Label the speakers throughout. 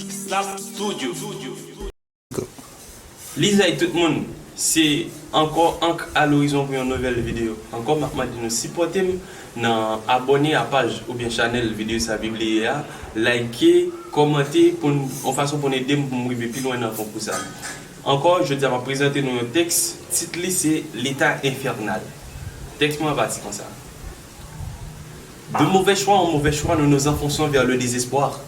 Speaker 1: Snap Studio. Lisa et tout le monde, c'est encore à l'horizon pour une nouvelle vidéo. Encore maintenant, nous supportez dans abonner à la page ou bien channel vidéo sa Bible, liker, commenter pour en façon pour aider pour arriver plus loin dans pour ça. Encore, je vais présenter un texte, titre c'est l'état infernal. Texte moi parti comme ça. De mauvais choix en mauvais choix, nous nous enfonçons vers le désespoir.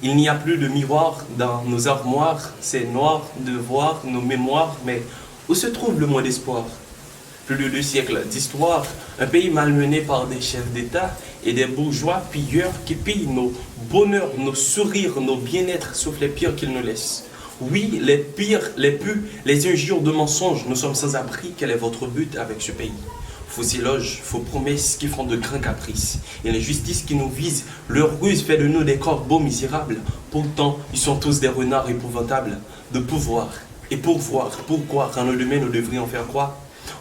Speaker 1: Il n'y a plus de miroir dans nos armoires, c'est noir de voir nos mémoires, mais où se trouve le moins d'espoir? Plus de 2 siècles d'histoire, un pays malmené par des chefs d'État et des bourgeois pilleurs qui pillent nos bonheurs, nos sourires, nos bien-être, sauf les pires qu'ils nous laissent. Oui, les pires, les pus, les injures de mensonges, nous sommes sans abri. Quel est votre but avec ce pays? Faux éloges, faux promesses qui font de grands caprices. Et l'injustice qui nous vise, leur ruse fait de nous des corbeaux misérables. Pourtant, ils sont tous des renards épouvantables. De pouvoir et pourvoir, pourquoi quand le demain nous devrions faire quoi?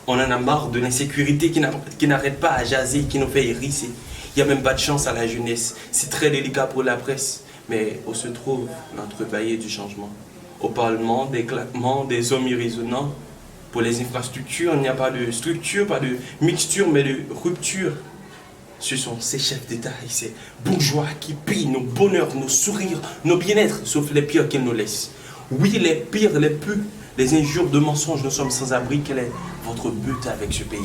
Speaker 1: On en a marre de l'insécurité qui n'arrête pas à jaser, qui nous fait hérisser. Il n'y a même pas de chance à la jeunesse. C'est très délicat pour la presse. Mais où se trouve l'entrebâillé du changement? Au parlement, des claquements, des hommes irraisonnants. Pour les infrastructures, il n'y a pas de structure, pas de mixture, mais de rupture. Ce sont ces chefs d'État et ces bourgeois qui pillent nos bonheurs, nos sourires, nos bien-être, sauf les pires qu'ils nous laissent. Oui, les pires, les pus, les injures de mensonges, nous sommes sans abri. Quel est votre but avec ce pays?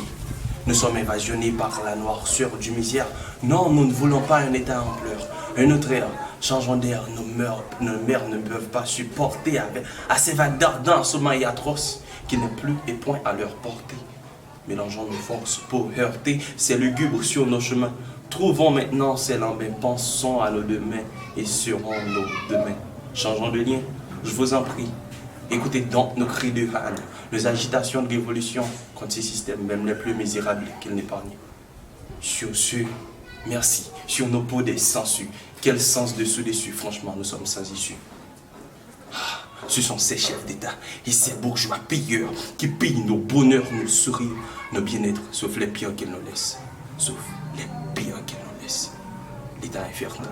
Speaker 1: Nous sommes invasionnés par la noirceur du misère. Non, nous ne voulons pas un État en pleurs, un autre air. Changeons d'air, nos mères ne peuvent pas supporter à ces vagues d'ardents sommeil atroces qui n'est plus et point à leur portée. Mélangeons nos forces pour heurter ces lugubres sur nos chemins. Trouvons maintenant ces lambins, pensons à nos demain et seront nos demain. Changeons de lien, je vous en prie. Écoutez donc nos cris de haine, nos agitations de révolution contre ces systèmes, même les plus misérables qu'ils n'épargnent. Sur ce, merci. Sur nos peaux des sangsues. Quel sens dessous-dessus, franchement, nous sommes sans issue. Ce sont ces chefs d'État et ces bourgeois pilleurs qui pillent nos bonheurs, nos sourires, nos bien-être, sauf les pires qu'ils nous laissent. Sauf les pires qu'ils nous laissent. L'état infernal.